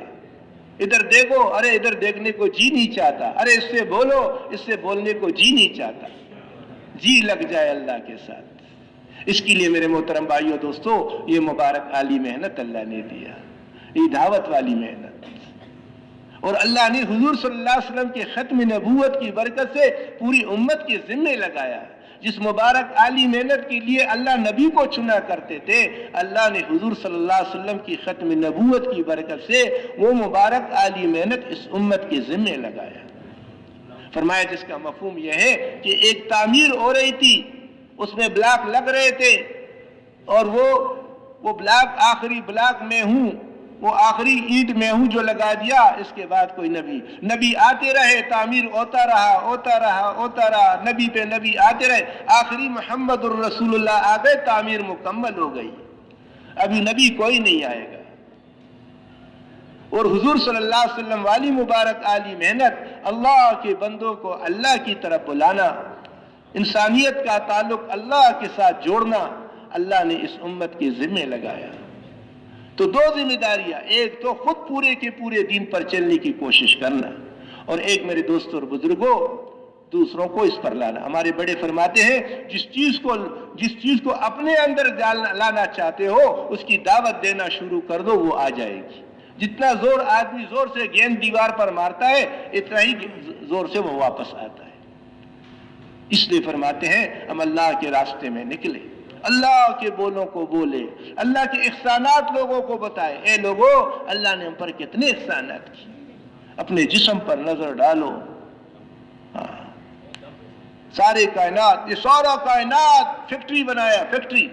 ادھر دیکھو، ارے ادھر دیکھنے کو جی نہیں چاہتا، ارے اس سے بولو، اس سے بولنے کو جی نہیں چاہتا. جی لگ جائے اللہ کے ساتھ. اس کے لیے میرے محترم بھائیو دوستو، یہ مبارک عالی محنت اللہ نے دیا، یہ دعوت والی محنت. اور اللہ نے حضور صلی اللہ علیہ وسلم کے ختم نبوت کی برکت سے پوری امت کے ذمے لگایا. جس مبارک عالی محنت کے لیے اللہ نبی کو چنا کرتے تھے، اللہ نے حضور صلی اللہ علیہ وسلم کی ختم نبوت کی برکت سے وہ مبارک عالی محنت اس امت کے ذمے لگایا. فرمایا جس کا مفہوم یہ ہے کہ ایک تعمیر ہو رہی تھی، اس میں بلاک لگ رہے تھے، اور وہ بلاک آخری بلاک میں ہوں، وہ آخری اینٹ میں ہوں جو لگا دیا. اس کے بعد کوئی نبی آتے رہے، تعمیر ہوتا رہا، نبی پہ نبی آتے رہے، آخری محمد الرسول اللہ آ گئے، تعمیر مکمل ہو گئی. ابھی نبی کوئی نہیں آئے گا. اور حضور صلی اللہ علیہ وسلم والی مبارک عالی محنت، اللہ کے بندوں کو اللہ کی طرف بلانا، انسانیت کا تعلق اللہ کے ساتھ جوڑنا، اللہ نے اس امت کے ذمے لگایا. تو دو ذمہ داریاں، ایک تو خود پورے کے پورے دین پر چلنے کی کوشش کرنا، اور ایک میرے دوستوں اور بزرگوں دوسروں کو اس پر لانا. ہمارے بڑے فرماتے ہیں جس چیز کو اپنے اندر لانا چاہتے ہو اس کی دعوت دینا شروع کر دو، وہ آ جائے گی. جتنا زور آدمی زور سے گیند دیوار پر مارتا ہے، اتنا ہی زور سے وہ واپس آتا ہے. اس لیے فرماتے ہیں ہم اللہ کے راستے میں نکلے، اللہ کے بولوں کو بولے، اللہ کے احسانات لوگوں کو بتائے. اے لوگوں، اللہ نے ہم پر کتنے احسانات کیے. اپنے جسم پر نظر ڈالو. سارے کائنات، یہ سارا کائنات فیکٹری بنایا، فیکٹری.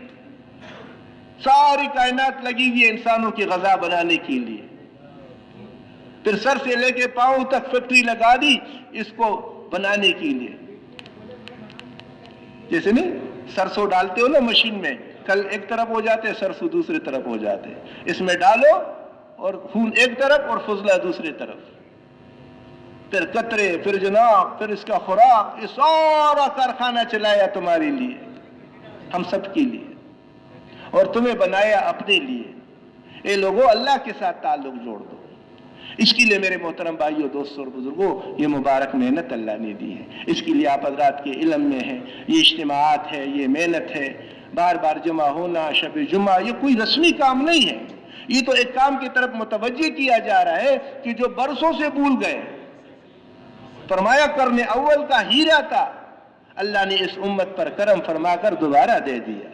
ساری کائنات لگی ہوئی ہے انسانوں کی غذا بنانے کے لیے. پھر سر سے لے کے پاؤں تک فیکٹری لگا دی اس کو بنانے کے لیے. جیسے نہیں سرسوں ڈالتے ہو نا مشین میں، کل ایک طرف ہو جاتے، سرسوں دوسری طرف ہو جاتے. اس میں ڈالو اور خون ایک طرف اور فضلہ دوسری طرف، پھر قطرے، پھر جناب، پھر اس کا خوراک. یہ سارا کارخانہ چلایا تمہارے لیے، ہم سب کے لیے، اور تمہیں بنایا اپنے لیے. اے لوگوں، اللہ کے ساتھ تعلق جوڑ دو. اس کے لیے میرے محترم بھائیوں، دوستوں اور بزرگوں، یہ مبارک محنت اللہ نے دی ہے. اس کے لیے آپ حضرات کے علم میں ہے، یہ اجتماعات ہے، یہ محنت ہے. بار بار جمع ہونا، شب جمعہ، یہ کوئی رسمی کام نہیں ہے. یہ تو ایک کام کی طرف متوجہ کیا جا رہا ہے کہ جو برسوں سے بھول گئے. فرمایا کرنے اول کا ہیرا تھا، اللہ نے اس امت پر کرم فرما کر دوبارہ دے دیا.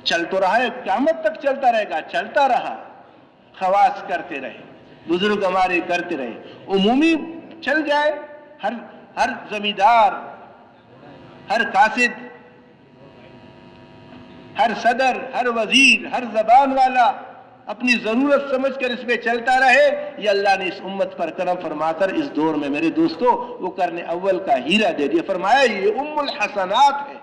چل تو رہا ہے، قیامت تک چلتا رہے گا، چلتا رہا. خواص کرتے رہے، بزرگ ہمارے کرتے رہے. عمومی چل جائے، ہر زمیندار، ہر قاصد، ہر صدر، ہر وزیر، ہر زبان والا اپنی ضرورت سمجھ کر اس میں چلتا رہے. یہ اللہ نے اس امت پر کرم فرما کر اس دور میں میرے دوستوں وہ کرنے اول کا ہیرا دے دیا. فرمایا یہ ام الحسنات ہے،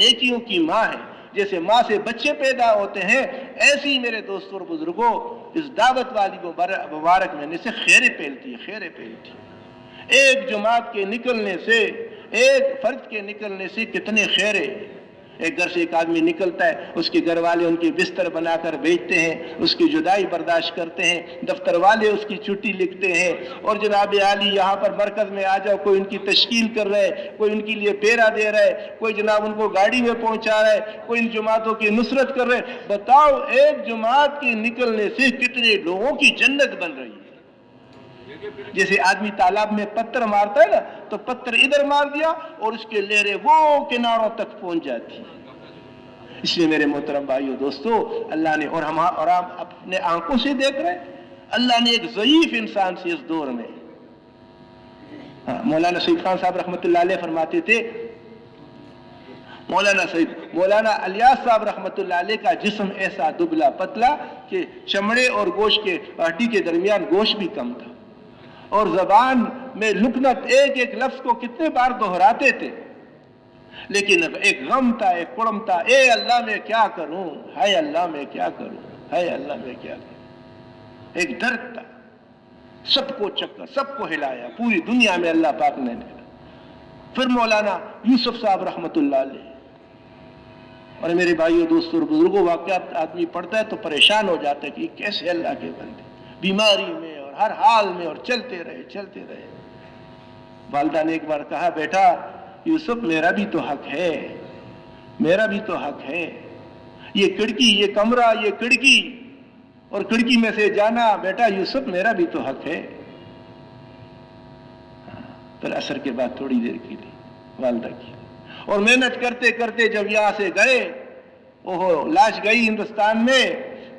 نیکیوں کی ماں ہے. جیسے ماں سے بچے پیدا ہوتے ہیں، ایسے ہی میرے دوستوں اور بزرگوں اس دعوت والی مبارک مہینے سے خیریں پھیلتی ہے، خیریں پھیلتی ہے. ایک جماعت کے نکلنے سے، ایک فرد کے نکلنے سے کتنے خیریں. ایک گھر سے ایک آدمی نکلتا ہے، اس کے گھر والے ان کے بستر بنا کر بھیجتے ہیں، اس کی جدائی برداشت کرتے ہیں، دفتر والے اس کی چھٹی لکھتے ہیں، اور جناب عالی یہاں پر مرکز میں آ جاؤ، کوئی ان کی تشکیل کر رہا ہے، کوئی ان کے لیے پیرا دے رہا ہے، کوئی جناب ان کو گاڑی میں پہنچا رہا ہے، کوئی ان جماعتوں کی نصرت کر رہے ہیں۔ بتاؤ ایک جماعت کے نکلنے سے کتنے لوگوں کی جنت بن رہی ہے۔ جیسے آدمی تالاب میں پتھر مارتا ہے نا، تو پتھر ادھر مار دیا اور اس کے لہریں وہ کناروں تک پہنچ جاتی ہیں۔ اس لیے میرے محترم بھائیو دوستو، اللہ نے اور ہم اپنے آنکھوں سے دیکھ رہے ہیں، اللہ نے ایک ضعیف انسان سے اس دور میں، مولانا سید خان صاحب رحمۃ اللہ علیہ فرماتے تھے، مولانا الیاس صاحب رحمۃ اللہ علیہ کا جسم ایسا دبلا پتلا کہ چمڑے اور گوشت کے ہڈی کے درمیان گوشت بھی کم تھا، اور زبان میں لکنت ایک ایک لفظ کو کتنے بار دہراتے تھے، لیکن ایک غم تھا، ایک قرم تھا، اے اللہ میں کیا کروں، ہے اللہ میں کیا کروں، ہے اللہ میں کیا کروں، ایک درد تھا، سب کو چکر، سب کو ہلایا، پوری دنیا میں اللہ پاک نے دیا۔ پھر مولانا یوسف صاحب رحمۃ اللہ علیہ، اور میرے بھائیوں دوستوں اور بزرگوں، واقعات آدمی پڑھتا ہے تو پریشان ہو جاتا ہے کہ کیسے اللہ کے بندے بیماری میں اور ہر حال میں اور چلتے رہے۔ والدہ نے ایک بار کہا، بیٹا یوسف میرا بھی تو حق ہے، میرا بھی تو حق ہے، یہ کھڑکی، یہ کمرہ، یہ کھڑکی اور کھڑکی میں سے جانا، بیٹا یوسف میرا بھی تو حق ہے۔ پھر عصر کے بعد تھوڑی دیر کی تھی والدہ کی، اور محنت کرتے کرتے جب یہاں سے گئے، لاش گئی ہندوستان میں،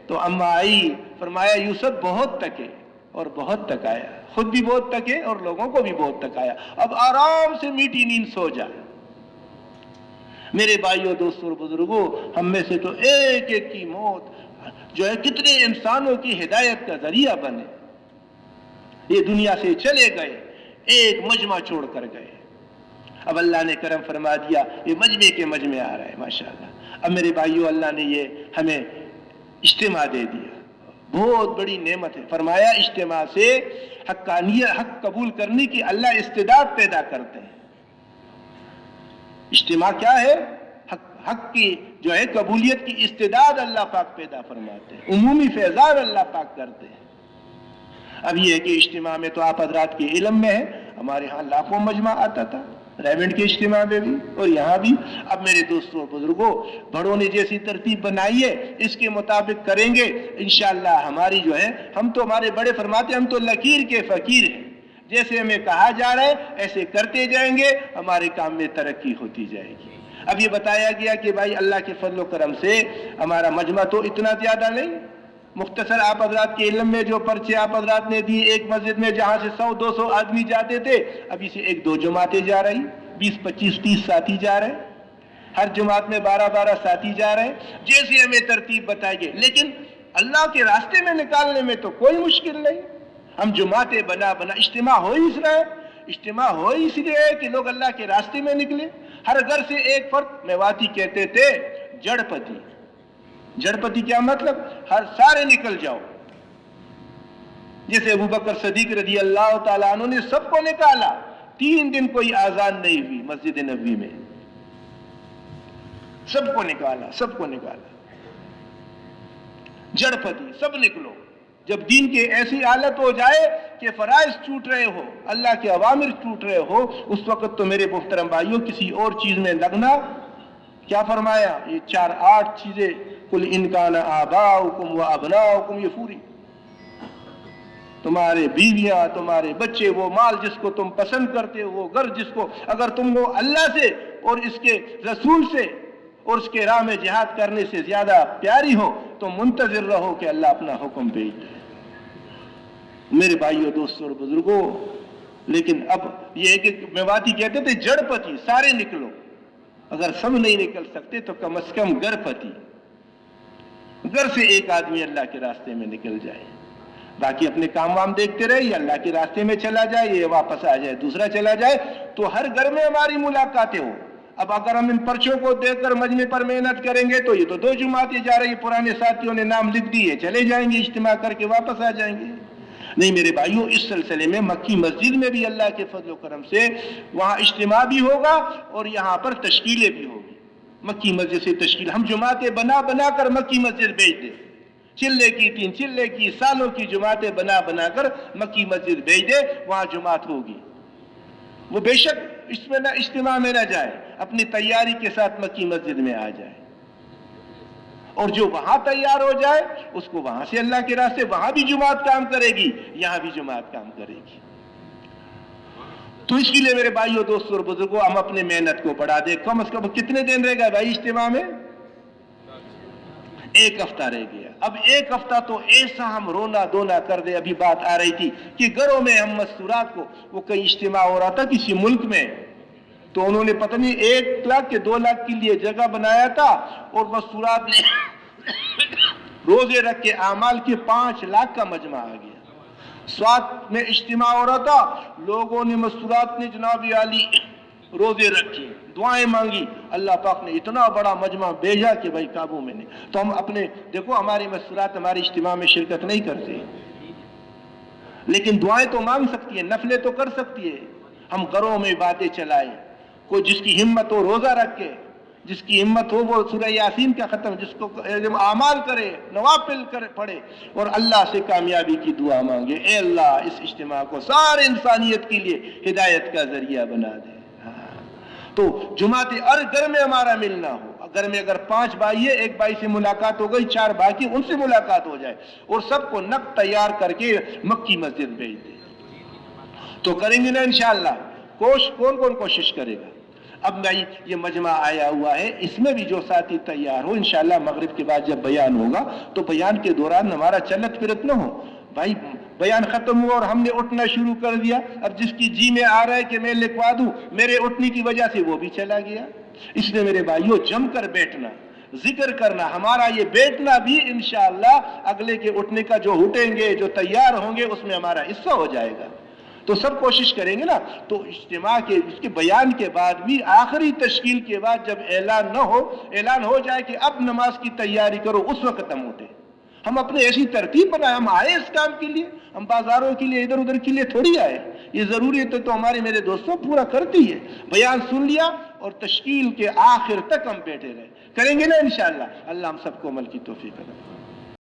تو اماں آئی، فرمایا یوسف بہت تکے اور بہت تکایا، خود بھی بہت تکے اور لوگوں کو بھی بہت تکایا، اب آرام سے میٹھی نیند سو جا۔ میرے بھائیوں دوستوں اور بزرگوں، ہم میں سے تو ایک ایک کی موت جو ہے کتنے انسانوں کی ہدایت کا ذریعہ بنے۔ یہ دنیا سے چلے گئے، ایک مجمع چھوڑ کر گئے، اب اللہ نے کرم فرما دیا، یہ مجمع کے مجمع آ رہا ہے ماشاءاللہ۔ اب میرے بھائیوں، اللہ نے یہ ہمیں اجتماع دے دیا، بہت بڑی نعمت ہے۔ فرمایا اجتماع سے حق قبول کرنے کی اللہ استعداد پیدا کرتے ہیں۔ اجتماع کیا ہے؟ حق کی جو ہے قبولیت کی استعداد اللہ پاک پیدا فرماتے ہیں، عمومی فیضان اللہ پاک کرتے ہیں۔ اب یہ ہے کہ اجتماع میں تو آپ حضرات کے علم میں ہے، ہمارے ہاں لاکھوں مجمع آتا تھا، ریونڈ کے اجتماع میں بھی اور یہاں بھی۔ اب میرے دوستوں اور بزرگوں، بڑوں نے جیسی ترتیب بنائی ہے اس کے مطابق کریں گے انشاءاللہ۔ ہماری جو ہے، ہم تو، ہمارے بڑے فرماتے ہیں، ہم تو لکیر کے فقیر ہیں، جیسے ہمیں کہا جا رہا ہے ایسے کرتے جائیں گے، ہمارے کام میں ترقی ہوتی جائے گی۔ اب یہ بتایا گیا کہ بھائی اللہ کے فضل و کرم سے ہمارا مجمع تو اتنا زیادہ نہیں، مختصر آپ حضرات کے علم میں جو پرچے آپ حضرات نے دیے، ایک مسجد میں جہاں سے 100-200 آدمی جاتے تھے، ابھی سے 1-2 جماعتیں جا رہی، 20-25-30 ساتھی جا رہے، ہر جماعت میں 12-12 ساتھی جا رہے، جیسے ہمیں ترتیب بتائی گئی۔ لیکن اللہ کے راستے میں نکالنے میں تو کوئی مشکل نہیں، ہم جماعتیں بنا اجتماع ہو اس رہے، اجتماع ہو اس لیے کہ لوگ اللہ کے راستے میں نکلے۔ ہر گھر سے ایک فرد، میواتی کہتے تھے جڑ پتی۔ جڑ پتی کیا مطلب؟ ہر سارے نکل جاؤ، جیسے ابوبکر صدیق رضی اللہ تعالیٰ عنہ نے سب کو نکالا، 3 دن کوئی آزان نہیں ہوئی مسجد نبوی میں، سب کو نکالا، سب کو نکالا، جڑ پتی، سب نکلو۔ جب دین کی ایسی حالت ہو جائے کہ فرائض ٹوٹ رہے ہو، اللہ کے اوامر ٹوٹ رہے ہو، اس وقت تو میرے محترم بھائیوں کسی اور چیز میں لگنا، کیا فرمایا؟ یہ 4-8 چیزیں، قل ان کان آباؤکم و ابناؤکم، یہ پوری، تمہارے بیویاں، تمہارے بچے، وہ مال جس کو تم پسند کرتے ہو، وہ گھر جس کو، اگر تم وہ اللہ سے اور اس کے رسول سے اور اس کے راہ میں جہاد کرنے سے زیادہ پیاری ہو تو منتظر رہو کہ اللہ اپنا حکم بھیج دے۔ میرے بھائیوں دوستوں اور بزرگوں، لیکن اب یہ ہے کہ میواتی کہتے تھے جڑ پتی، سارے نکلو، اگر سب نہیں نکل سکتے تو کم از کم گھر پتی، گھر سے ایک آدمی اللہ کے راستے میں نکل جائے، باقی اپنے کام وام دیکھتے رہے، یا اللہ کے راستے میں چلا جائے، یہ واپس آ جائے، دوسرا چلا جائے، تو ہر گھر میں ہماری ملاقاتیں ہوں۔ اب اگر ہم ان پرچوں کو دیکھ کر مجمع پر محنت کریں گے تو یہ تو 2 جماعتیں جا رہی، پرانے ساتھیوں نے نام لکھ دیے، چلے جائیں گے، اجتماع کر کے واپس آ جائیں گے۔ نہیں میرے بھائیوں، اس سلسلے میں مکی مسجد میں بھی اللہ کے فضل و کرم سے وہاں اجتماع بھی ہوگا اور یہاں پر تشکیلیں بھی ہوگی۔ مکی مسجد سے تشکیل، ہم جماعتیں بنا بنا کر مکی مسجد بھیج دیں، چلے کی 3 چلے کی سالوں کی جماعتیں بنا بنا کر مکی مسجد بھیج دے، وہاں جماعت ہوگی۔ وہ بے شک اس میں نہ اجتماع میں نہ جائے، اپنی تیاری کے ساتھ مکی مسجد میں آ جائے، اور جو وہاں تیار ہو جائے اس کو وہاں سے اللہ کے راستے وہاں بھی جماعت کام کرے گی، یہاں بھی جماعت کام کرے گی۔ تو اس کے لیے میرے بھائیوں دوستوں اور بزرگوں، ہم اپنے محنت کو بڑھا دیں۔ کم از کم کتنے دن رہ گئے بھائی اجتماع میں؟ 1 ہفتہ رہ گیا۔ اب 1 ہفتہ تو ایسا ہم رونا دھونا کر دے۔ ابھی بات آ رہی تھی کہ گھروں میں ہم مستورات کو، وہ کئی اجتماع ہو رہا تھا کسی ملک میں، تو انہوں نے پتہ نہیں 1 لاکھ کے 2 لاکھ کے لیے جگہ بنایا تھا، اور مستورات نے روزے رکھ کے اعمال کے 5 لاکھ کا مجمع آ گیا۔ سوات میں اجتماع ہو رہا تھا، لوگوں نے مستورات نے جناب عالی روزے رکھے، دعائیں مانگی، اللہ پاک نے اتنا بڑا مجمع بھیجا کہ بھائی قابو میں نہیں۔ تو ہم اپنے دیکھو، ہماری مستورات ہماری اجتماع میں شرکت نہیں کرتے، لیکن دعائیں تو مانگ سکتی ہیں، نفلیں تو کر سکتی ہے۔ ہم گھروں میں باتیں چلائیں، کوئی جس کی ہمت ہو روزہ رکھے، جس کی ہمت ہو وہ سورہ یاسین کا ختم، جس کو اعمال کرے، نوافل کرے پڑھے، اور اللہ سے کامیابی کی دعا مانگے، اے اللہ اس اجتماع کو سارے انسانیت کے لیے ہدایت کا ذریعہ بنا دے۔ تو جماعت ہر گھر میں ہمارا ملنا ہو، گھر میں اگر 5 بھائی ہے، 1 بھائی سے ملاقات ہو گئی، 4 باقی ان سے ملاقات ہو جائے، اور سب کو نقد تیار کر کے مکی مسجد بھیج دے، تو کریں گے نا انشاءاللہ۔ کون کون کوشش کرے گا؟ اب بھائی یہ مجمع آیا ہوا ہے، اس میں بھی جو ساتھی تیار ہو، انشاءاللہ مغرب کے بعد جب بیان ہوگا تو بیان کے دوران ہمارا چلت پھرت نہ ہو۔ بھائی بیان ختم ہوا اور ہم نے اٹھنا شروع کر دیا، اب جس کی جی میں آ رہا ہے کہ میں لکھوا دوں، میرے اٹھنے کی وجہ سے وہ بھی چلا گیا۔ اس لیے میرے بھائیوں جم کر بیٹھنا، ذکر کرنا، ہمارا یہ بیٹھنا بھی انشاءاللہ اگلے کے اٹھنے کا جو اٹھیں گے، جو تیار ہوں گے، اس میں ہمارا حصہ ہو جائے گا۔ تو سب کوشش کریں گے نا۔ تو اجتماع کے اس کے بیان کے بعد بھی آخری تشکیل کے بعد جب اعلان ہو جائے کہ اب نماز کی تیاری کرو، اس وقت ہم اٹھے۔ ہم اپنے ایسی ترتیب بنائے، ہم آئے اس کام کے لیے، ہم بازاروں کے لیے ادھر ادھر کے لیے تھوڑی آئے۔ یہ ضروریت تو ہمارے میرے دوستوں پورا کرتی ہے۔ بیان سن لیا اور تشکیل کے آخر تک ہم بیٹھے رہے، کریں گے نا انشاءاللہ۔ اللہ ہم سب کو عمل کی توفیق عطا فرمائے۔